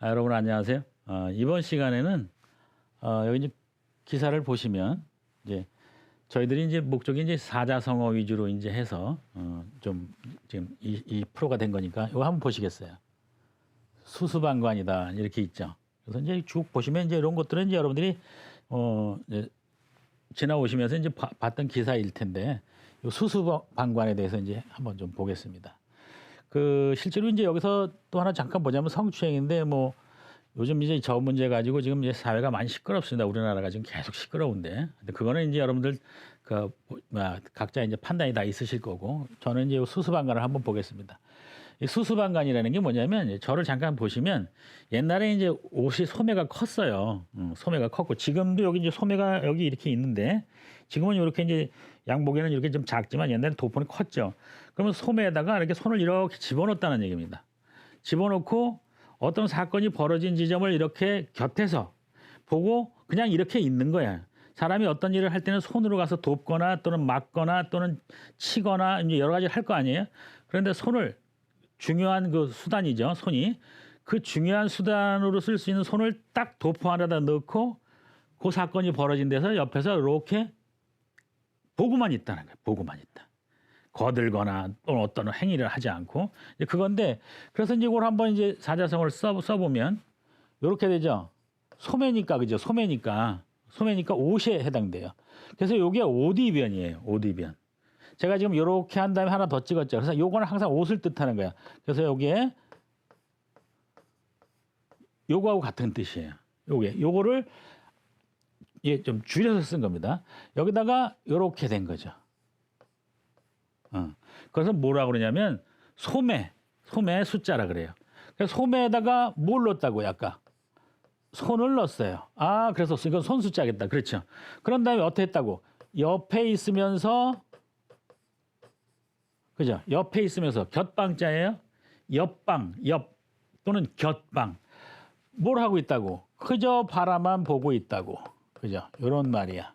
여러분 안녕하세요. 이번 시간에는 여기 이제 기사를 보시면 이제 저희들이 이제 목적이 이제 사자성어 위주로 이제 해서 좀 지금 이 프로가 된 거니까 이거 한번 보시겠어요. 수수방관이다 이렇게 있죠. 그래서 이제 쭉 보시면 이제 이런 것들은 이제 여러분들이 이제 지나오시면서 이제 봤던 기사일 텐데 이 수수방관에 대해서 이제 한번 좀 보겠습니다. 실제로 이제 여기서 또 하나 잠깐 보자면 성추행인데 뭐 요즘 이제 저 문제 가지고 지금 이제 사회가 많이 시끄럽습니다. 우리나라가 지금 계속 시끄러운데. 근데 그거는 이제 여러분들 각자 이제 판단이 다 있으실 거고 저는 이제 수수방관을 한번 보겠습니다. 이 수수방관이라는 게 뭐냐면 저를 잠깐 보시면 옛날에 이제 옷이 소매가 컸어요. 소매가 컸고 지금도 여기 이제 소매가 여기 이렇게 있는데 지금은 이렇게 이제 양복에는 이렇게 좀 작지만 옛날에 도폰이 컸죠. 그러면 소매에다가 이렇게 손을 이렇게 집어넣었다는 얘기입니다. 집어넣고 어떤 사건이 벌어진 지점을 이렇게 곁에서 보고 그냥 이렇게 있는 거야. 사람이 어떤 일을 할 때는 손으로 가서 돕거나 또는 막거나 또는 치거나 이제 여러 가지를 할 거 아니에요. 그런데 손을 중요한 그 수단이죠. 손이 그 중요한 수단으로 쓸 수 있는 손을 딱 도포 안에다 넣고 그 사건이 벌어진 데서 옆에서 이렇게 보고만 있다는 거예요. 보고만 있다. 거들거나 또는 어떤 행위를 하지 않고 이제 그건데 그래서 이제 이걸 한번 이제 사자성어를 써보면 이렇게 되죠. 소매니까 그죠. 소매니까 옷에 해당돼요. 그래서 이게 옷이변이에요. 옷이변. 제가 지금 이렇게 한 다음에 하나 더 찍었죠. 그래서 요거는 항상 옷을 뜻하는 거야. 그래서 여기에 요거하고 같은 뜻이에요. 요거를 좀 줄여서 쓴 겁니다. 여기다가 이렇게 된 거죠. 그래서 뭐라 그러냐면 소매 숫자라 그래요. 그래서 소매에다가 뭘 넣었다고요? 아까 손을 넣었어요. 그래서 이건 손 숫자겠다. 그렇죠. 그런 다음에 어떻게 했다고? 옆에 있으면서 그죠? 옆에 있으면서 곁방자예요. 옆방, 옆 또는 곁방. 뭘 하고 있다고? 그저 바라만 보고 있다고. 그죠? 이런 말이야.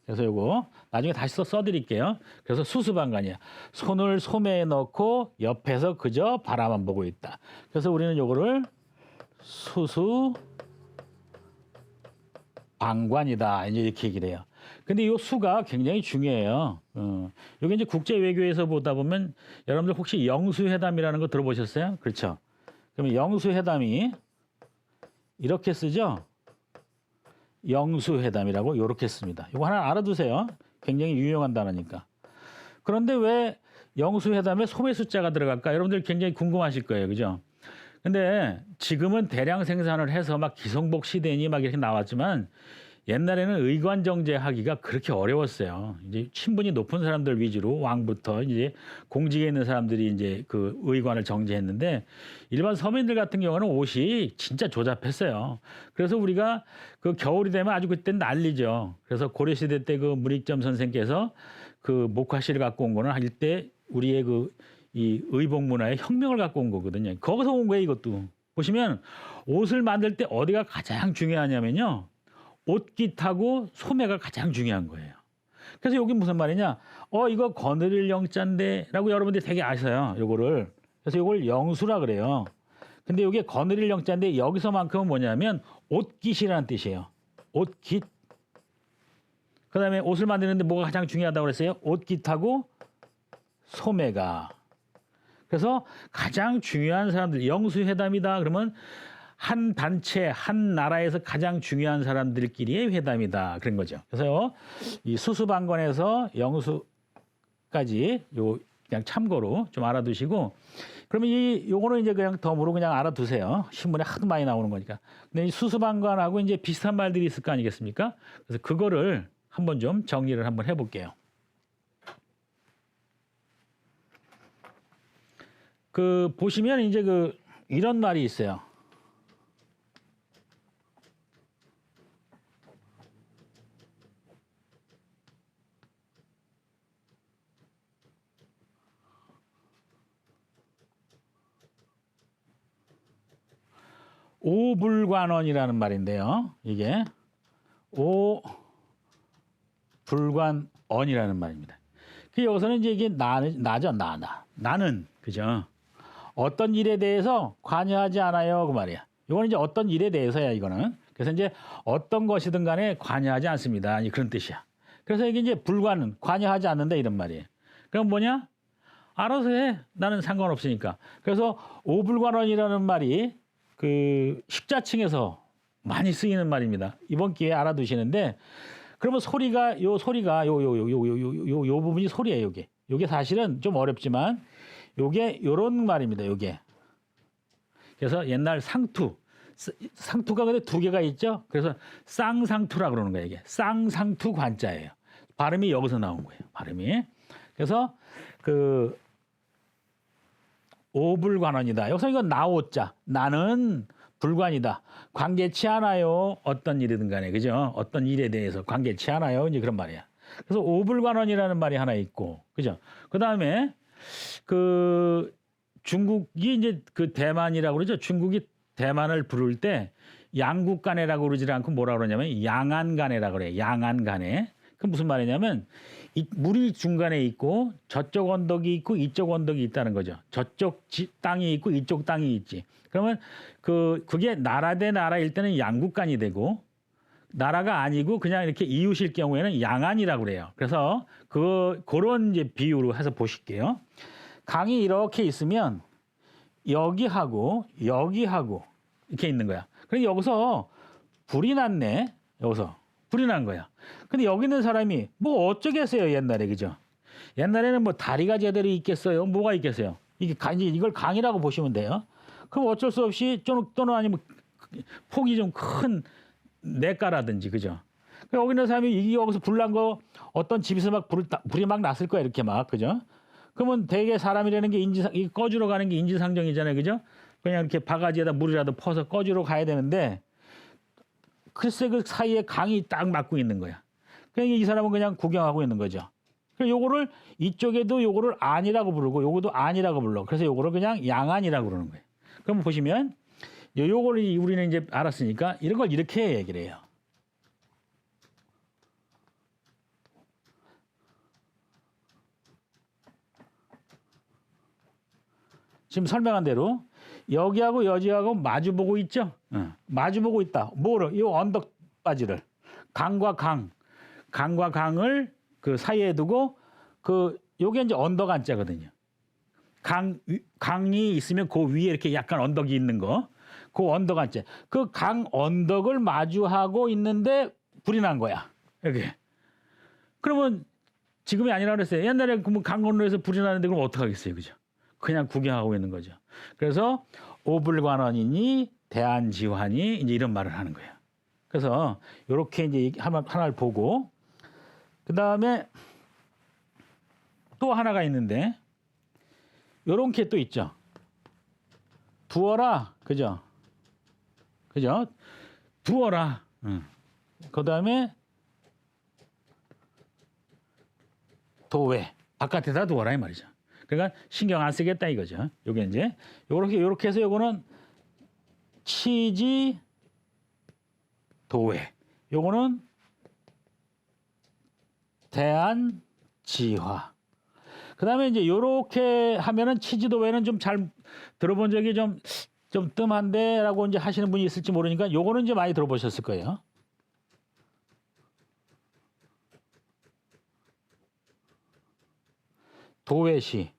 그래서 요거 나중에 다시 써드릴게요. 그래서 수수방관이야. 손을 소매에 넣고 옆에서 그저 바라만 보고 있다. 그래서 우리는 요거를 수수방관이다. 이제 이렇게 얘기를 해요. 근데 이 수가 굉장히 중요해요. 여기 이제 국제 외교에서 보다 보면 여러분들 혹시 영수회담이라는 거 들어보셨어요? 그렇죠. 그러면 영수회담이 이렇게 쓰죠. 영수회담이라고 이렇게 씁니다. 이거 하나 알아두세요. 굉장히 유용한 단어니까. 그런데 왜 영수회담에 소매 숫자가 들어갈까? 여러분들 굉장히 궁금하실 거예요. 그죠? 근데 지금은 대량 생산을 해서 막 기성복 시대니 막 이렇게 나왔지만 옛날에는 의관 정제하기가 그렇게 어려웠어요. 이제 친분이 높은 사람들 위주로 왕부터 이제 공직에 있는 사람들이 이제 그 의관을 정제했는데 일반 서민들 같은 경우는 옷이 진짜 조잡했어요. 그래서 우리가 그 겨울이 되면 아주 그때 난리죠. 그래서 고려시대 때 그 문익점 선생께서 그 목화실을 갖고 온 거는 이때 우리의 이 의복 문화의 혁명을 갖고 온 거거든요. 거기서 온 거예요, 이것도. 보시면 옷을 만들 때 어디가 가장 중요하냐면요. 옷깃하고 소매가 가장 중요한 거예요. 그래서 여기 무슨 말이냐? 이거 거느릴 영자인데 라고 여러분들이 되게 아셔요. 요거를. 그래서 요걸 영수라 그래요. 근데 이게 거느릴 영자인데 여기서만큼은 뭐냐면 옷깃이라는 뜻이에요. 옷깃. 그 다음에 옷을 만드는데 뭐가 가장 중요하다고 그랬어요? 옷깃하고 소매가. 그래서 가장 중요한 사람들, 영수회담이다 그러면 한 단체, 한 나라에서 가장 중요한 사람들끼리의 회담이다. 그런 거죠. 그래서 이 수수방관에서 영수까지 그냥 참고로 좀 알아두시고 그러면 요거는 이제 그냥 덤으로 그냥 알아두세요. 신문에 하도 많이 나오는 거니까. 근데 이 수수방관하고 이제 비슷한 말들이 있을 거 아니겠습니까? 그래서 그거를 한번 좀 정리를 한번 해볼게요. 보시면 이제 이런 말이 있어요. 오불관원이라는 말인데요. 이게 오불관언이라는 말입니다. 여기서는 이제 이게 나죠, 나는. 그죠? 어떤 일에 대해서 관여하지 않아요 그 말이야. 이거는 이제 어떤 일에 대해서야 이거는. 그래서 이제 어떤 것이든 간에 관여하지 않습니다. 그런 뜻이야. 그래서 이게 이제 불관은 관여하지 않는다 이런 말이에요. 그럼 뭐냐? 알아서 해. 나는 상관없으니까. 그래서 오불관원이라는 말이 그 식자층에서 많이 쓰이는 말입니다. 이번 기회에 알아두시는데 그러면 소리가 요 부분이 소리예요. 요게 사실은 좀 어렵지만 요게 요런 말입니다. 요게. 그래서 옛날 상투가 근데 두 개가 있죠. 그래서 쌍상투라 그러는 거예요. 이게 쌍상투 관자예요. 발음이 여기서 나온 거예요. 발음이. 그래서 그 오불관원이다. 여기서 이건 나오자. 나는 불관이다. 관계치 않아요. 어떤 일이든 간에. 그죠? 어떤 일에 대해서 관계치 않아요. 이제 그런 말이야. 그래서 오불관원이라는 말이 하나 있고. 그죠? 그다음에 그 중국이 이제 그 대만이라고 그러죠. 중국이 대만을 부를 때 양국간해라고 그러지 않고 뭐라 그러냐면 양안간해라고 그래요. 양안간해. 그 무슨 말이냐면 이 물이 중간에 있고 저쪽 언덕이 있고 이쪽 언덕이 있다는 거죠. 저쪽 땅이 있고 이쪽 땅이 있지. 그러면 그게 나라 대 나라일 때는 양국간이 되고 나라가 아니고 그냥 이렇게 이웃일 경우에는 양안이라고 그래요. 그래서 그런 이제 비유로 해서 보실게요. 강이 이렇게 있으면 여기하고 여기하고 이렇게 있는 거야. 그래서 여기서 불이 났네. 여기서 불이 난 거야. 근데 여기 있는 사람이 뭐 어쩌겠어요 옛날에 그죠? 옛날에는 뭐 다리가 제대로 있겠어요? 뭐가 있겠어요? 이걸 강이라고 보시면 돼요. 그럼 어쩔 수 없이 또는 아니면 폭이 좀 큰 냇가라든지 그죠? 여기 있는 사람이 여기서 불 난 거 어떤 집에서 막 불이 막 났을 거야 이렇게 막 그죠? 그러면 대개 사람이라는 게 꺼주러 가는 게 인지상정이잖아요. 그죠? 그냥 이렇게 바가지에다 물이라도 퍼서 꺼주러 가야 되는데 글쎄 그 사이에 강이 딱 막고 있는 거야. 그러니까 이 사람은 그냥 구경하고 있는 거죠. 그래서 요거를 이쪽에도 요거를 안이라고 부르고 요거도 안이라고 불러. 그래서 요거를 그냥 양안이라고 그러는 거예요. 그럼 보시면 요거를 우리는 이제 알았으니까 이런 걸 이렇게 얘기를 해요. 지금 설명한 대로 여기하고 여기하고 마주보고 있죠? 마주보고 있다. 뭐를? 이 언덕바지를. 강과 강을 그 사이에 두고 요게 이제 언덕 한자거든요. 강이 있으면 그 위에 이렇게 약간 언덕이 있는 거. 그 언덕 한자. 그 강 언덕을 마주하고 있는데 불이 난 거야. 여기. 그러면 지금이 아니라 그랬어요. 옛날에 강 건너에서 불이 나는데 그럼 어떡하겠어요. 그죠? 그냥 구경하고 있는 거죠. 그래서 오불관원이니 대안지환이 이제 이런 말을 하는 거예요. 그래서 이렇게 이제 하나를 보고 그 다음에 또 하나가 있는데 요런 게 또 있죠. 두어라, 그죠? 두어라. 그 다음에 도외 바깥에다 두어라 이 말이죠. 그러니까 신경 안 쓰겠다 이거죠. 요게 이제 요렇게 해서 요거는 치지 도외. 요거는 대안지화. 그다음에 이제 요렇게 하면은 치지도외는 좀 잘 들어본 적이 좀 뜸한데라고 이제 하시는 분이 있을지 모르니까 요거는 이제 많이 들어보셨을 거예요. 도외시.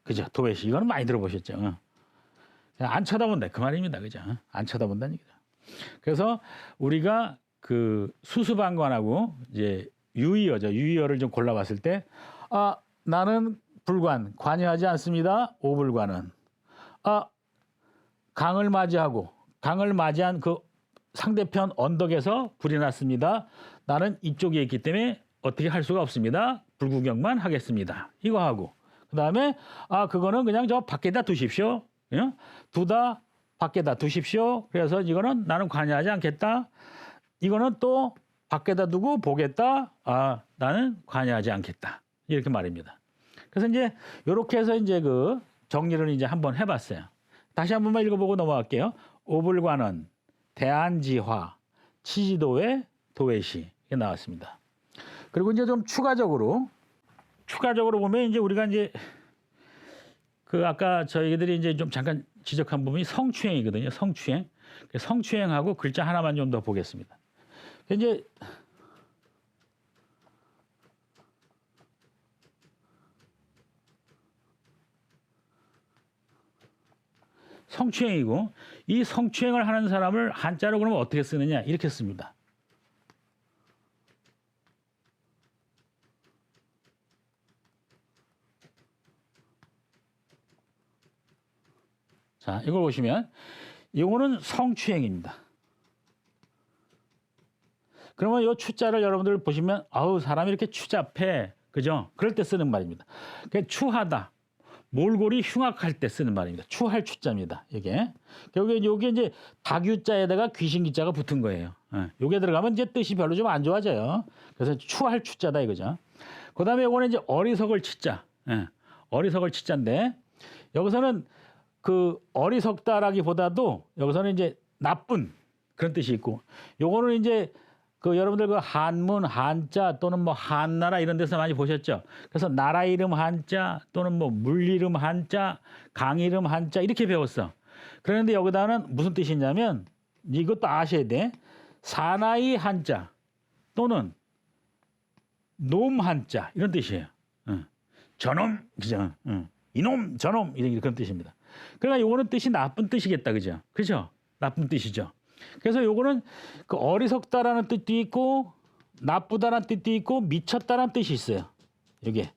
그죠? 도외시. 이거는 많이 들어보셨죠. 그냥 안 쳐다본다. 그 말입니다. 그죠? 안 쳐다본다는 얘기죠. 그래서 우리가 그 수수방관하고 이제 유의어죠. 유의어를 좀 골라봤을 때, 나는 불관, 관여하지 않습니다. 오불관은. 강을 맞이한 그 상대편 언덕에서 불이 났습니다. 나는 이쪽에 있기 때문에 어떻게 할 수가 없습니다. 불구경만 하겠습니다. 이거 하고. 그 다음에, 그거는 그냥 저 밖에다 두십시오. 두다 밖에다 두십시오. 그래서 이거는 나는 관여하지 않겠다. 이거는 또 밖에다 두고 보겠다. 나는 관여하지 않겠다. 이렇게 말입니다. 그래서 이제 이렇게 해서 이제 그 정리를 이제 한번 해봤어요. 다시 한 번만 읽어보고 넘어갈게요. 오불관원, 대안지화, 치지도외, 도외시 이게 나왔습니다. 그리고 이제 좀 추가적으로 보면 이제 우리가 이제 그 아까 저희들이 이제 좀 잠깐 지적한 부분이 성추행이거든요. 성추행. 성추행하고 글자 하나만 좀 더 보겠습니다. 이제 성추행이고 이 성추행을 하는 사람을 한자로 그러면 어떻게 쓰느냐 이렇게 씁니다. 자, 이걸 보시면 이거는 성추행입니다. 그러면 이 추자를 여러분들 보시면 아우 사람이 이렇게 추잡해 그죠? 그럴 때 쓰는 말입니다. 그러니까 추하다. 몰골이 흉악할 때 쓰는 말입니다. 추할 추자입니다. 이게 결국에 이게 이제 다규자에다가 귀신기자가 붙은 거예요. 요게 들어가면 이제 뜻이 별로 좀 안 좋아져요. 그래서 추할 추자다 이거죠. 그다음에 요거는 이제 어리석을 치자. 어리석을 치자인데 여기서는 그 어리석다라기보다도 여기서는 이제 나쁜 그런 뜻이 있고 요거는 이제 그 여러분들 그 한문 한자 또는 뭐 한나라 이런 데서 많이 보셨죠. 그래서 나라 이름 한자 또는 뭐 물 이름 한자 강 이름 한자 이렇게 배웠어. 그런데 여기다는 무슨 뜻이냐면 이것도 아셔야 돼. 사나이 한자 또는 놈 한자 이런 뜻이에요. 저놈 그죠. 이놈 저놈 이런 그런 뜻입니다. 그러니까 요거는 뜻이 나쁜 뜻이겠다 그죠. 그죠. 나쁜 뜻이죠. 그래서 요거는 그 어리석다라는 뜻도 있고 나쁘다라는 뜻도 있고 미쳤다라는 뜻이 있어요. 이게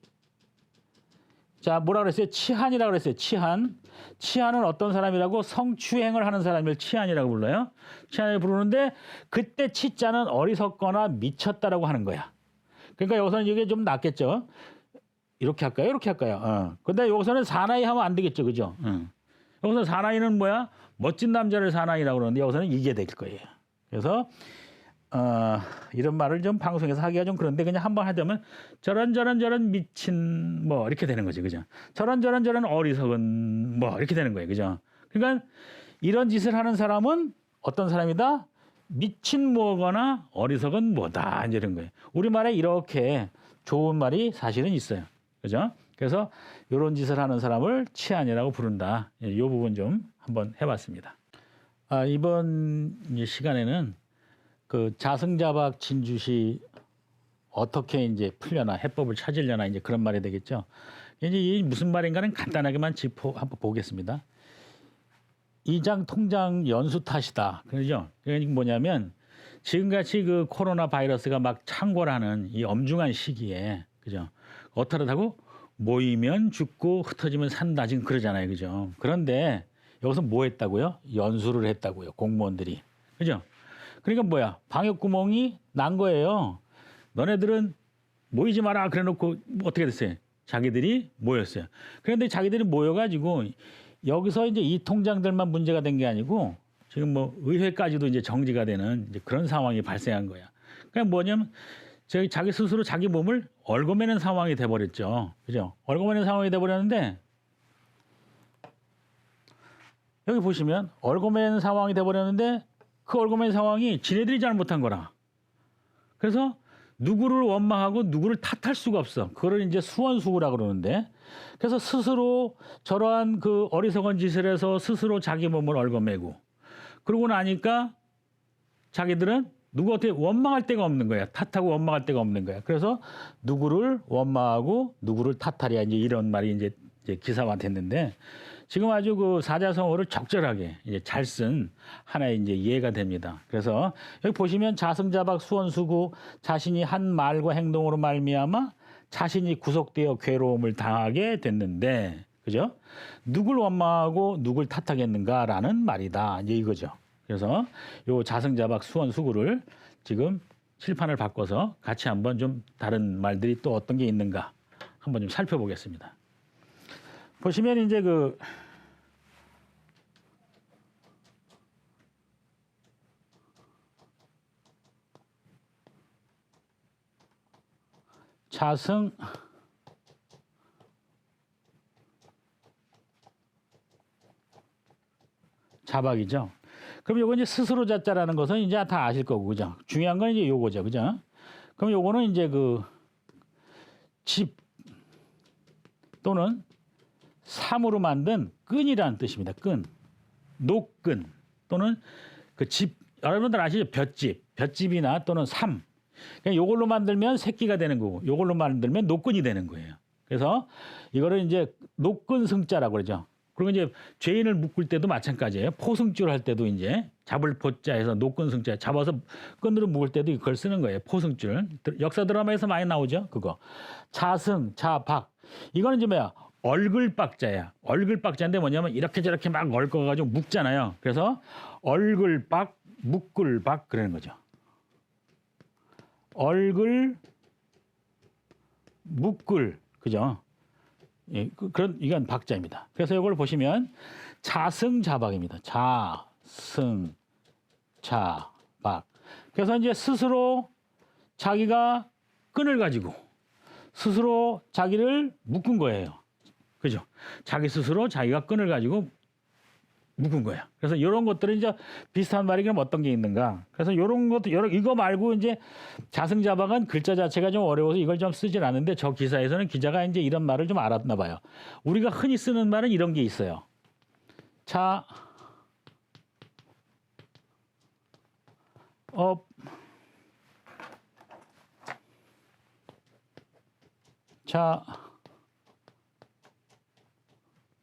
자 뭐라 그랬어요? 치한이라고 그랬어요. 치한. 치한은 어떤 사람이라고 성추행을 하는 사람을 치한이라고 불러요. 치한을 부르는데 그때 치자는 어리석거나 미쳤다라고 하는 거야. 그러니까 여기서는 이게 좀 낫겠죠. 이렇게 할까요? 이렇게 할까요? 근데 여기서는 사나이 하면 안 되겠죠. 그죠? 여기서 사나이는 뭐야? 멋진 남자를 사나이라고 그러는데 여기서는 이게 될 거예요. 그래서 이런 말을 좀 방송에서 하기가 좀 그런데 그냥 한번 하자면 저런 미친 뭐 이렇게 되는 거지. 그죠? 저런 어리석은 뭐 이렇게 되는 거예요. 그죠? 그러니까 이런 짓을 하는 사람은 어떤 사람이다? 미친 뭐거나 어리석은 뭐다 이런 거예요. 우리말에 이렇게 좋은 말이 사실은 있어요. 그죠? 그래서 이런 짓을 하는 사람을 치안이라고 부른다. 이 부분 좀 한번 해봤습니다. 이번 시간에는 그 자승자박 진주시 어떻게 이제 풀려나 해법을 찾으려나 이제 그런 말이 되겠죠. 이제 이 무슨 말인가는 간단하게만 짚어 한번 보겠습니다. 이장 통장 연수 탓이다. 그러죠. 그러니까 뭐냐면 지금같이 그 코로나 바이러스가 막 창궐하는 이 엄중한 시기에 그죠. 어떻다고 모이면 죽고 흩어지면 산다 지금 그러잖아요. 그죠. 그런데 여기서 뭐 했다고요? 연수를 했다고요. 공무원들이. 그죠. 그러니까 뭐야? 방역 구멍이 난 거예요. 너네들은 모이지 마라 그래 놓고 어떻게 됐어요? 자기들이 모였어요. 그런데 자기들이 모여가지고 여기서 이제 이 통장들만 문제가 된 게 아니고 지금 뭐 의회까지도 이제 정지가 되는 이제 그런 상황이 발생한 거야. 그러니까 뭐냐면 자기 스스로 자기 몸을 얽어매는 상황이 돼버렸죠. 그죠? 얽어매는 상황이 돼버렸는데 여기 보시면 얽어매는 상황이 돼버렸는데 그 얽어매는 상황이 지네들이 잘못한 거라. 그래서 누구를 원망하고 누구를 탓할 수가 없어. 그걸 이제 수원수구라고 그러는데 그래서 스스로 저러한 그 어리석은 짓을 해서 스스로 자기 몸을 얽어매고 그러고 나니까 자기들은 누구한테 원망할 데가 없는 거야. 탓하고 원망할 데가 없는 거야. 그래서 누구를 원망하고 누구를 탓하랴 이제 이런 말이 이제 기사화 됐는데 지금 아주 그 사자성어를 적절하게 이제 잘 쓴 하나의 이제 예가 됩니다. 그래서 여기 보시면 자승자박 수원수구 자신이 한 말과 행동으로 말미암아 자신이 구속되어 괴로움을 당하게 됐는데 그죠? 누굴 원망하고 누굴 탓하겠는가라는 말이다. 이제 이거죠. 그래서 요 자승자박 수원수구를 지금 칠판을 바꿔서 같이 한번 좀 다른 말들이 또 어떤 게 있는가 한번 좀 살펴보겠습니다. 보시면 이제 그 자승 자박이죠. 그럼 요거 이제 스스로 자자라는 것은 이제 다 아실 거고 그죠? 중요한 건 이제 요거죠. 그죠? 그럼 요거는 이제 그 집 또는 삼으로 만든 끈이라는 뜻입니다. 끈. 녹끈 또는 그 집, 여러분들 아시죠? 볏짚이나 또는 삼. 그러니까 요걸로 만들면 새끼가 되는 거고 요걸로 만들면 녹끈이 되는 거예요. 그래서 이거를 이제 녹끈 승자라고 그러죠. 그리고 이제 죄인을 묶을 때도 마찬가지예요. 포승줄 할 때도 이제 잡을 포자에서 녹끈 승자 잡아서 끈으로 묶을 때도 이걸 쓰는 거예요. 포승줄. 역사 드라마에서 많이 나오죠. 그거. 자승, 자박. 이거는 이제 뭐야? 얼글박자야. 얼글박자인데 뭐냐면 이렇게 저렇게 막 얽어가지고 묶잖아요. 그래서 얼글박, 묶을박 그러는 거죠. 얼글, 묶을, 그죠? 예, 그런 이건 박자입니다. 그래서 이걸 보시면 자승자박입니다. 자승자박. 그래서 이제 스스로 자기가 끈을 가지고 스스로 자기를 묶은 거예요. 그죠? 자기 스스로 자기가 끈을 가지고 묶은 거야. 그래서 이런 것들은 이제 비슷한 말이 그럼 어떤 게 있는가? 그래서 이런 것도 이거 말고 이제 자승자박은 글자 자체가 좀 어려워서 이걸 좀 쓰질 않는데 저 기사에서는 기자가 이제 이런 말을 좀 알았나 봐요. 우리가 흔히 쓰는 말은 이런 게 있어요. 자, 업, 자,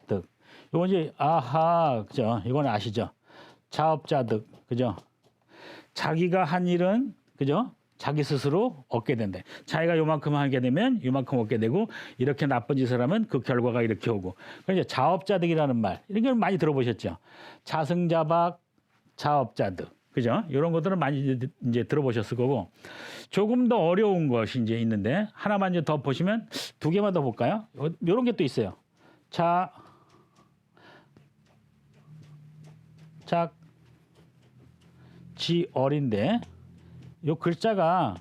득. 요거 이제 아하, 그죠? 이건 아시죠? 자업자득, 그죠? 자기가 한 일은, 그죠? 자기 스스로 얻게 된다. 자기가 요만큼 하게 되면 요만큼 얻게 되고 이렇게 나쁜 짓을 하면 그 결과가 이렇게 오고. 그래서 자업자득이라는 말 이런 걸 많이 들어보셨죠? 자승자박, 자업자득, 그죠? 이런 것들은 많이 이제 들어보셨을 거고 조금 더 어려운 것이 이제 있는데 하나만 이제 더 보시면 두 개만 더 볼까요? 이런 게 또 있어요. 자, 작, 지, 얼인데 요 글자가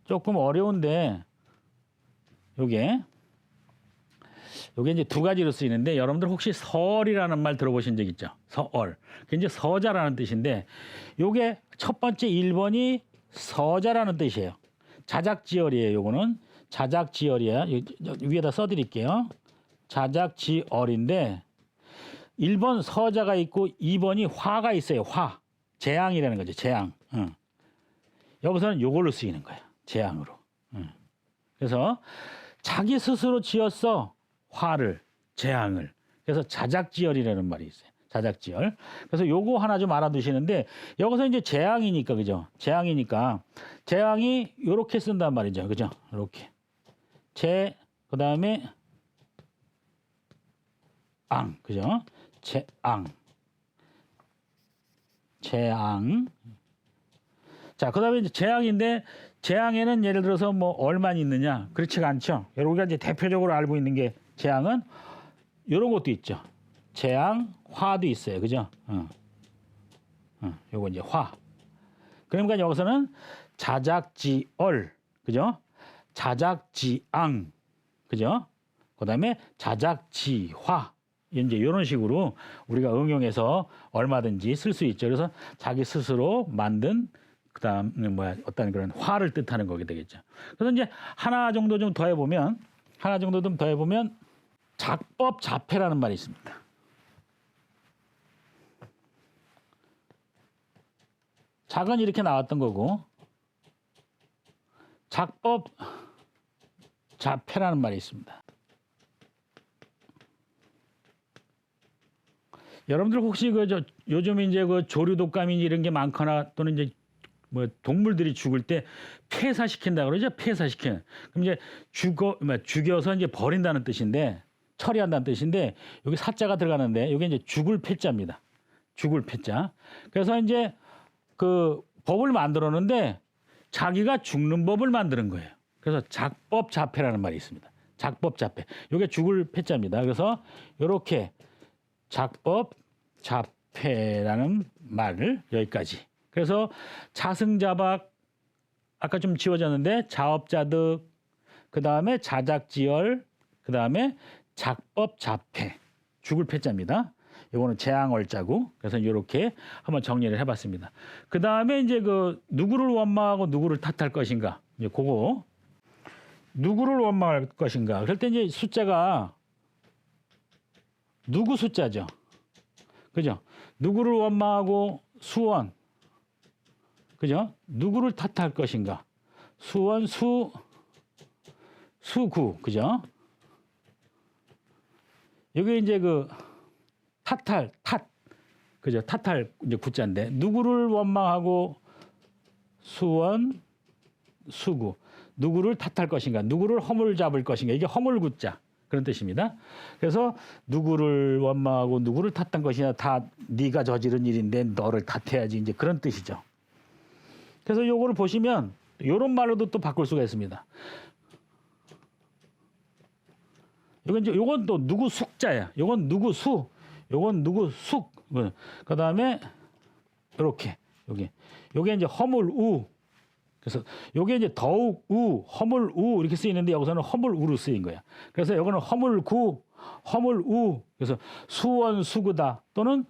조금 어려운데 요게 이제 두 가지로 쓰이는데 여러분들 혹시 서얼이라는 말 들어보신 적 있죠? 서얼. 그게 이제 서자라는 뜻인데 요게 첫 번째 1번이 서자라는 뜻이에요. 자작지얼이에요. 요거는 자작지얼이야. 위에다 써드릴게요. 자작지얼인데 1번 서자가 있고 2번이 화가 있어요. 화. 재앙이라는 거죠. 재앙. 여기서는 요걸로 쓰이는 거예요. 재앙으로. 그래서 자기 스스로 지었어. 화를, 재앙을. 그래서 자작지얼이라는 말이 있어요. 자작지얼. 그래서 요거 하나 좀 알아두시는데 여기서 이제 재앙이니까 그죠? 재앙이니까 재앙이 요렇게 쓴단 말이죠. 그죠? 요렇게. 그다음에 앙. 그죠? 재앙. 재앙. 자, 그다음에 이제 재앙인데 재앙에는 예를 들어서 뭐 얼만 있느냐? 그렇지가 않죠. 여러분가 이제 대표적으로 알고 있는 게 재앙은 이런 것도 있죠. 재앙, 화도 있어요. 그죠? 요거 이제 화. 그러니까 여기서는 자작지얼. 그죠? 자작지앙. 그죠? 그다음에 자작지화. 이제 이런 식으로 우리가 응용해서 얼마든지 쓸 수 있죠. 그래서 자기 스스로 만든 그다음 어떤 그런 화를 뜻하는 거게 되겠죠. 그래서 이제 하나 정도 좀 더 해보면 작법 자폐라는 말이 있습니다. 작은 이렇게 나왔던 거고 작법 자폐라는 말이 있습니다. 여러분들 혹시 요즘 이제 그 조류 독감이 이런 게 많거나 또는 이제 뭐 동물들이 죽을 때 폐사시킨다 그러죠? 폐사시키는. 그럼 이제 죽여서 이제 버린다는 뜻인데 처리한다는 뜻인데 여기 사자가 들어가는데 이게 이제 죽을 패자입니다. 죽을 패자. 그래서 이제 그 법을 만들었는데 자기가 죽는 법을 만드는 거예요. 그래서 작법 자폐라는 말이 있습니다. 작법 자폐. 이게 죽을 패자입니다. 그래서 이렇게 작법 자폐라는 말을 여기까지. 그래서 자승자박 아까 좀 지워졌는데 자업자득 그다음에 자작지얼 그다음에 작법 자폐 죽을 패자입니다. 이거는 재앙얼자고 그래서 이렇게 한번 정리를 해봤습니다. 그다음에 이제 그 누구를 원망하고 누구를 탓할 것인가 이제 그거 누구를 원망할 것인가? 그럴 때 이제 숫자가 누구 숫자죠. 그죠? 누구를 원망하고 수원. 그죠? 누구를 탓할 것인가? 수원, 수구. 그죠? 여기 이제 그 탓. 그죠? 탓할 이제 구자인데 누구를 원망하고 수원, 수구. 누구를 탓할 것인가? 누구를 허물 잡을 것인가? 이게 허물구자. 그런 뜻입니다. 그래서 누구를 원망하고 누구를 탓한 것이냐 다 네가 저지른 일인데 너를 탓해야지 이제 그런 뜻이죠. 그래서 요거를 보시면 요런 말로도 또 바꿀 수가 있습니다. 요건 또 누구 숙자야. 요건 누구 수. 요건 누구 숙. 그다음에 이렇게 요게 이제 허물우. 그래서 요게 이제 더욱 우, 허물우 이렇게 쓰이는데 여기서는 허물우로 쓰인 거야. 그래서 요거는 허물구, 허물우. 그래서 수원수구다 또는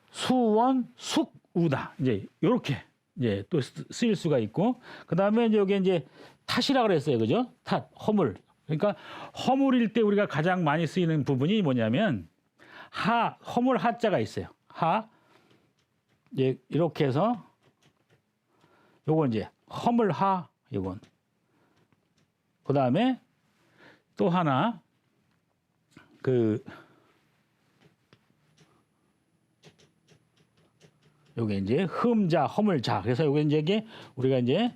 수원숙우다. 이제 요렇게 이제 또 쓰일 수가 있고 그다음에 이제 요게 이제 탓이라 그랬어요. 그죠? 탓, 허물. 그러니까 허물일 때 우리가 가장 많이 쓰이는 부분이 뭐냐면 허물 하자가 있어요. 이제 이렇게 해서 요건 이제 허물하 이건. 그다음에 또 하나 요게 이제 흠자, 허물자. 그래서 요게 이제 우리가 이제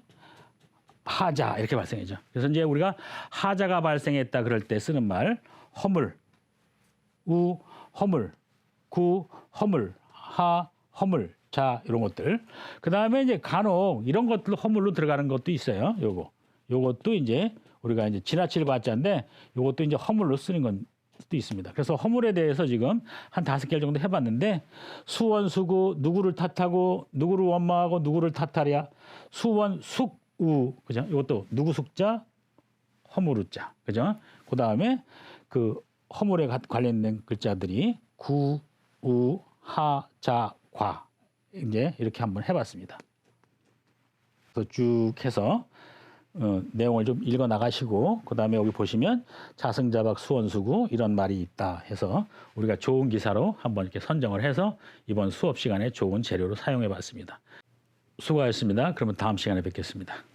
하자 이렇게 발생하죠. 그래서 이제 우리가 하자가 발생했다 그럴 때 쓰는 말 허물, 우, 허물, 구, 허물, 하, 허물, 자 이런 것들. 그다음에 이제 간혹 이런 것들 허물로 들어가는 것도 있어요. 요것도 이제 우리가 이제 지나칠 과자인데 요것도 이제 허물로 쓰는 건 도 있습니다. 그래서 허물에 대해서 지금 한 5개 정도 해봤는데 수원수구 누구를 탓하고 누구를 원망하고 누구를 탓하랴 수원숙우 그죠? 이것도 누구 숙자 허물우자 그죠? 그 다음에 그 허물에 관련된 글자들이 구, 우, 하, 자, 과 이제 이렇게 한번 해봤습니다. 그래서 쭉 해서 내용을 좀 읽어 나가시고 그다음에 여기 보시면 자승자박 수원수구 이런 말이 있다 해서 우리가 좋은 기사로 한번 이렇게 선정을 해서 이번 수업 시간에 좋은 재료로 사용해 봤습니다. 수고하셨습니다. 그러면 다음 시간에 뵙겠습니다.